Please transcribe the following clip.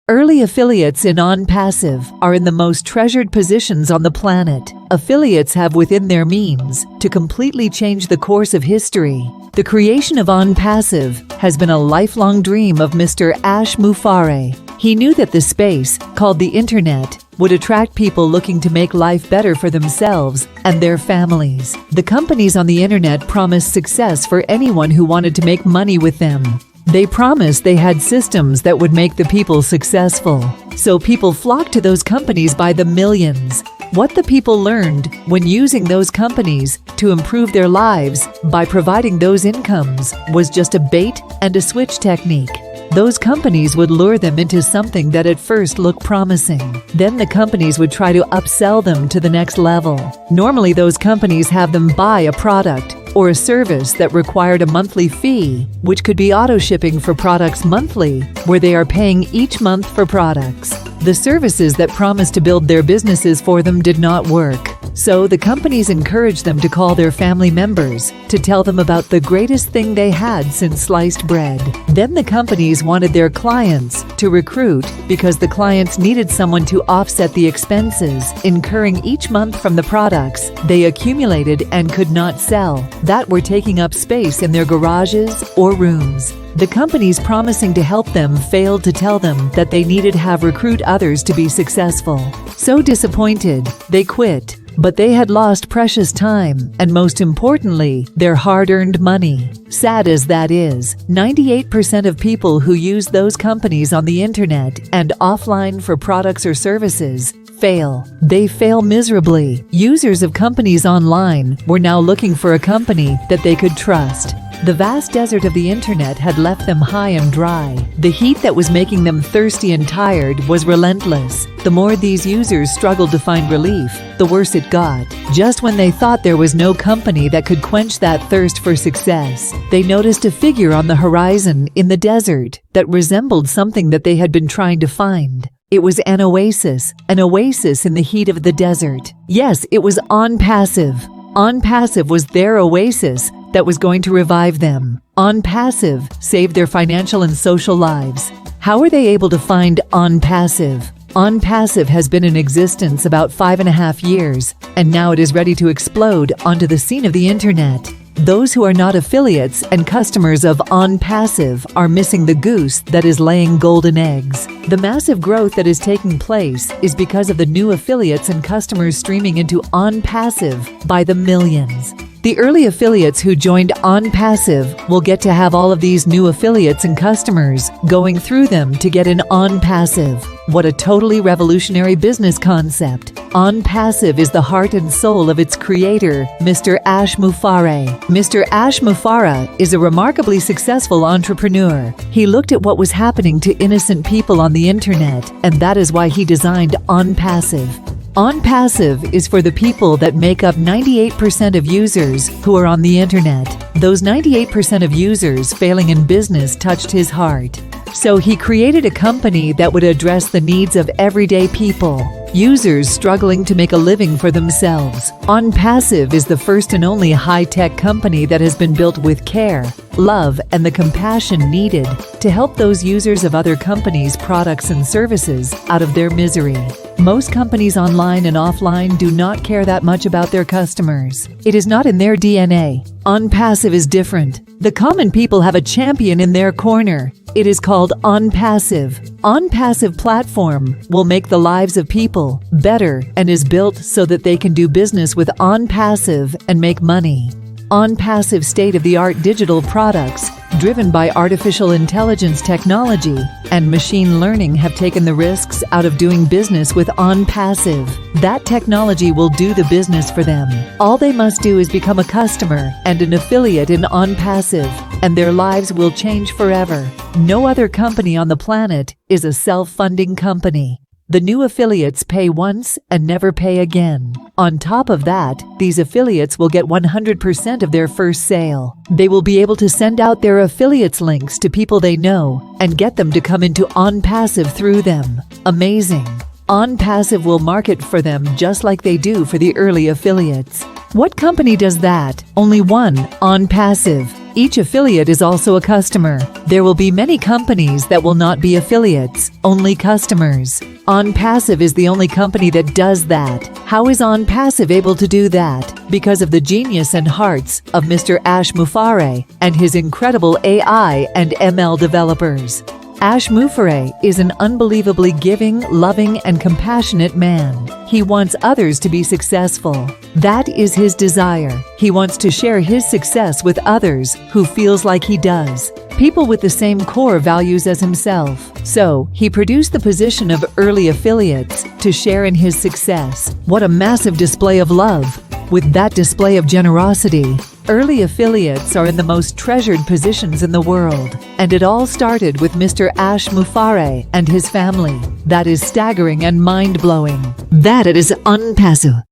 Early affiliates in OnPassive are in the most treasured positions on the planet. Affiliates have within their means to completely change the course of history. The creation of OnPassive has been a lifelong dream of Mr. Ash Mufareh. He knew that the space, called the Internet, would attract people looking to make life better for themselves and their families. The companies on the Internet promised success for anyone who wanted to make money with them. They promised they had systems that would make the people successful. So people flocked to those companies by the millions. What the people learned when using those companies to improve their lives by providing those incomes was just a bait and a switch technique. Those companies would lure them into something that at first looked promising. Then the companies would try to upsell them to the next level. Normally, those companies have them buy a product or a service that required a monthly fee, which could be auto-shipping for products monthly, where they are paying each month for products. The services that promised to build their businesses for them did not work. So the companies encouraged them to call their family members to tell them about the greatest thing they had since sliced bread. Then the companies wanted their clients to recruit because the clients needed someone to offset the expenses incurring each month from the products they accumulated and could not sell that were taking up space in their garages or rooms. The companies promising to help them failed to tell them that they needed to have recruit others to be successful. So disappointed, they quit. But they had lost precious time and, most importantly, their hard-earned money. Sad as that is, 98% of people who use those companies on the Internet and offline for products or services fail. They fail miserably. Users of companies online were now looking for a company that they could trust. The vast desert of the Internet had left them high and dry. The heat that was making them thirsty and tired was relentless. The more these users struggled to find relief, the worse it got. Just when they thought there was no company that could quench that thirst for success, they noticed a figure on the horizon in the desert that resembled something that they had been trying to find. It was an oasis in the heat of the desert. Yes, it was OnPassive. OnPassive was their oasis that was going to revive them. OnPassive saved their financial and social lives. How were they able to find OnPassive? OnPassive has been in existence about 5.5 years, and now it is ready to explode onto the scene of the Internet. Those who are not affiliates and customers of OnPassive are missing the goose that is laying golden eggs. The massive growth that is taking place is because of the new affiliates and customers streaming into OnPassive by the millions. The early affiliates who joined OnPassive will get to have all of these new affiliates and customers going through them to get in OnPassive. What a totally revolutionary business concept. OnPassive is the heart and soul of its creator, Mr. Ash Mufareh. Mr. Ash Mufareh is a remarkably successful entrepreneur. He looked at what was happening to innocent people on the Internet, and that is why he designed OnPassive. OnPassive is for the people that make up 98% of users who are on the Internet. Those 98% of users failing in business touched his heart. So he created a company that would address the needs of everyday people, users struggling to make a living for themselves. OnPassive is the first and only high-tech company that has been built with care, love, and the compassion needed to help those users of other companies' products and services out of their misery. Most companies online and offline do not care that much about their customers. It is not in their DNA. OnPassive is different. The common people have a champion in their corner. It is called OnPassive. OnPassive platform will make the lives of people better and is built so that they can do business with OnPassive and make money. OnPassive state-of-the-art digital products, driven by artificial intelligence technology and machine learning, have taken the risks out of doing business with OnPassive. That technology will do the business for them. All they must do is become a customer and an affiliate in OnPassive, and their lives will change forever. No other company on the planet is a self-funding company. The new affiliates pay once and never pay again. On top of that, these affiliates will get 100% of their first sale. They will be able to send out their affiliates links to people they know and get them to come into OnPassive through them. Amazing. OnPassive will market for them just like they do for the early affiliates. What company does that? Only one, OnPassive. Each affiliate is also a customer. There will be many companies that will not be affiliates, only customers. OnPassive is the only company that does that. How is OnPassive able to do that? Because of the genius and hearts of Mr. Ash Mufareh and his incredible AI and ML developers. Ash Mufareh is an unbelievably giving, loving, and compassionate man. He wants others to be successful. That is his desire. He wants to share his success with others who feels like he does. People with the same core values as himself. So, he produced the position of early affiliates to share in his success. What a massive display of love! With that display of generosity, early affiliates are in the most treasured positions in the world. And it all started with Mr. Ash Mufareh and his family. That is staggering and mind-blowing. That it is OnPassive.